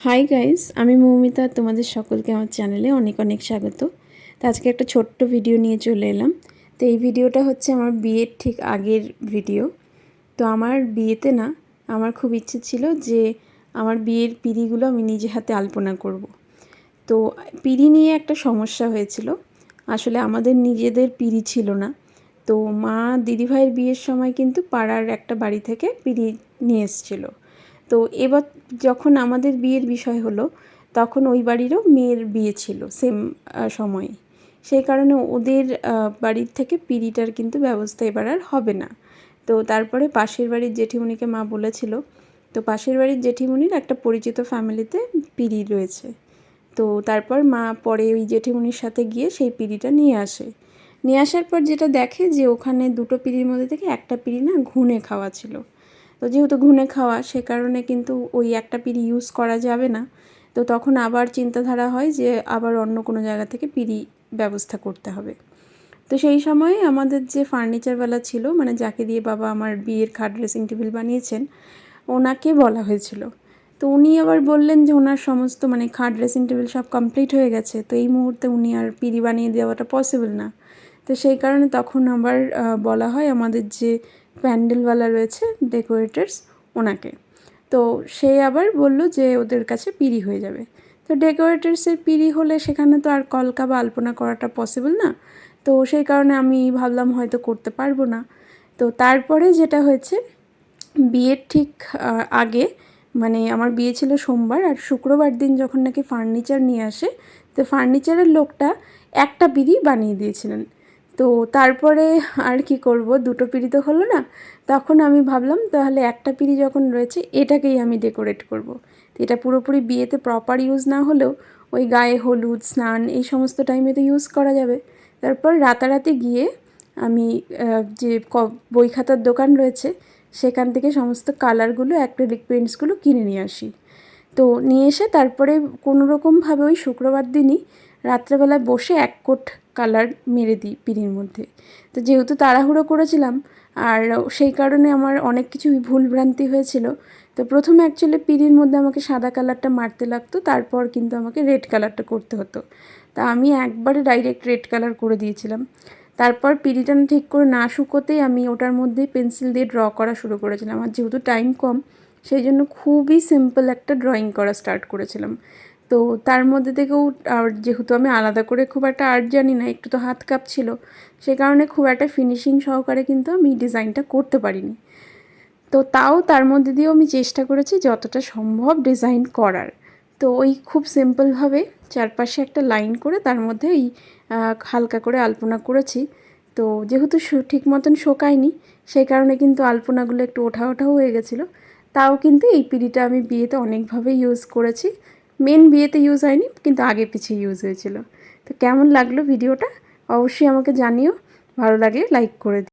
Hi guys, আমি মৌমিতা। তোমাদের সকলকে আমার চ্যানেলে অনেক অনেক স্বাগত। তো আজকে একটা ছোট্ট ভিডিও নিয়ে চলে এলাম। তো এই ভিডিওটা হচ্ছে আমার বিয়ের ঠিক আগের ভিডিও। তো আমার বিয়েতে না, আমার খুব ইচ্ছে ছিল যে আমার বিয়ের পিঁড়িগুলো আমি নিজে হাতে আলপনা করব। তো পিঁড়ি নিয়ে একটা সমস্যা হয়েছিল। আসলে আমাদের নিজেদের পিঁড়ি ছিল না। তো মা দিদিভাইয়ের বিয়ের সময় কিন্তু পাড়ার একটা বাড়ি থেকে পিঁড়ি নিয়ে এসেছিলো। তো এবার যখন আমাদের বিয়ের বিষয় হলো, তখন ওই বাড়িরও মেয়ের বিয়ে ছিল সেম সময়ে। সেই কারণে ওদের বাড়ির থেকে পিঁড়িটার কিন্তু ব্যবস্থা এবার আর হবে না। তো তারপরে পাশের বাড়ির জেঠিমণিকে মা বলেছিল। তো পাশের বাড়ির জেঠিমণির একটা পরিচিত ফ্যামিলিতে পিঁড়ি রয়েছে। তো তারপর মা পরে ওই জেঠিমণির সাথে গিয়ে সেই পিঁড়িটা নিয়ে আসে। নিয়ে আসার পর যেটা দেখে যে ওখানে দুটো পিঁড়ির মধ্যে থেকে একটা পিঁড়ি না ঘুণে খাওয়া ছিল। তো যেহেতু ঘুণে খাওয়া, সে কারণে কিন্তু ওই একটা পিঁড়ি ইউজ করা যাবে না। তো তখন আবার চিন্তাধারা হয় যে আবার অন্য কোনো জায়গা থেকে পিঁড়ি ব্যবস্থা করতে হবে। তো সেই সময়ে আমাদের যে ফার্নিচারওয়ালা ছিল, মানে যাকে দিয়ে বাবা আমার বিয়ের খাট ড্রেসিং টেবিল বানিয়েছেন, ওনাকে বলা হয়েছিল। তো উনি আবার বললেন যে ওনার সমস্ত মানে খাট ড্রেসিং টেবিল সব কমপ্লিট হয়ে গেছে, তো এই মুহূর্তে উনি আর পিঁড়ি বানিয়ে দেওয়াটা পসিবল না। তো সেই কারণে তখন আবার বলা হয় আমাদের যে প্যান্ডেলওয়ালা রয়েছে, ডেকোরেটার্স, ওনাকে। তো সে আবার বলল যে ওদের কাছে পিঁড়ি হয়ে যাবে। তো ডেকোরেটার্সের পিঁড়ি হলে সেখানে তো আর কলকা বা আলপনা করাটা পসিবল না। তো সেই কারণে আমি ভাবলাম হয়তো করতে পারবো না। তো তারপরে যেটা হয়েছে, বিয়ের ঠিক আগে, মানে আমার বিয়ে ছিল সোমবার, আর শুক্রবার দিন যখন নাকি ফার্নিচার নিয়ে আসে, তো ফার্নিচারের লোকটা একটা পিঁড়ি বানিয়ে দিয়েছিলেন। তো তারপরে আর কি করব, দুটো পিঁড়ি তো হলো না। তখন আমি ভাবলাম তাহলে একটা পিঁড়ি যখন রয়েছে এটাকেই আমি ডেকোরেট করব। তো এটা পুরোপুরি বিয়েতে প্রপার ইউজ না হলেও ওই গায়ে হলুদ, স্নান, এই সমস্ত টাইমে তো ইউজ করা যাবে। তারপর রাতারাতি গিয়ে আমি যে বই খাতার দোকান রয়েছে সেখান থেকে সমস্ত কালারগুলো, অ্যাক্রিলিক পেন্টসগুলো কিনে নিয়ে আসি। তো নিয়ে এসে তারপরে কোনো রকমভাবে ওই শুক্রবার দিনই রাত্রেবেলায় বসে এক কোট কালার মেরে দিই পিঁড়ির মধ্যে। তো যেহেতু তাড়াহুড়ো করেছিলাম, আর সেই কারণে আমার অনেক কিছুই ভুলভ্রান্তি হয়েছিল। তো প্রথমে অ্যাকচুয়ালি পিঁড়ির মধ্যে আমাকে সাদা কালারটা মারতে লাগতো, তারপর কিন্তু আমাকে রেড কালারটা করতে হতো। তা আমি একবারে ডাইরেক্ট রেড কালার করে দিয়েছিলাম। তারপর পিঁড়িটা ঠিক করে না শুকোতেই আমি ওটার মধ্যেই পেন্সিল দিয়ে ড্র করা শুরু করেছিলাম। আর যেহেতু টাইম কম, সেই জন্য খুবই সিম্পল একটা ড্রয়িং করা স্টার্ট করেছিলাম। তো তার মধ্যে থেকেও, আর যেহেতু আমি আলাদা করে খুব একটা আর্ট জানি না, একটু তো হাত কাঁপছিল, সে কারণে খুব একটা ফিনিশিং সহকারে কিন্তু আমি ডিজাইনটা করতে পারিনি। তো তাও তার মধ্যে দিয়েও আমি চেষ্টা করেছি যতটা সম্ভব ডিজাইন করার। তো ওই খুব সিম্পলভাবে চারপাশে একটা লাইন করে তার মধ্যে ওই হালকা করে আলপনা করেছি। তো যেহেতু ঠিক মতন শোকায়নি, সেই কারণে কিন্তু আলপনাগুলো একটু ওঠা ওঠাও হয়ে গেছিলো। তাও কিন্তু এই পিঁড়িটা আমি বিয়েতে অনেকভাবে ইউজ করেছি। মেন বিয়েতে ইউজ হয়নি, কিন্তু আগে পিছিয়ে ইউজ হয়েছিল। তো কেমন লাগলো ভিডিওটা অবশ্যই আমাকে জানিও। ভালো লাগলে লাইক করে দিও।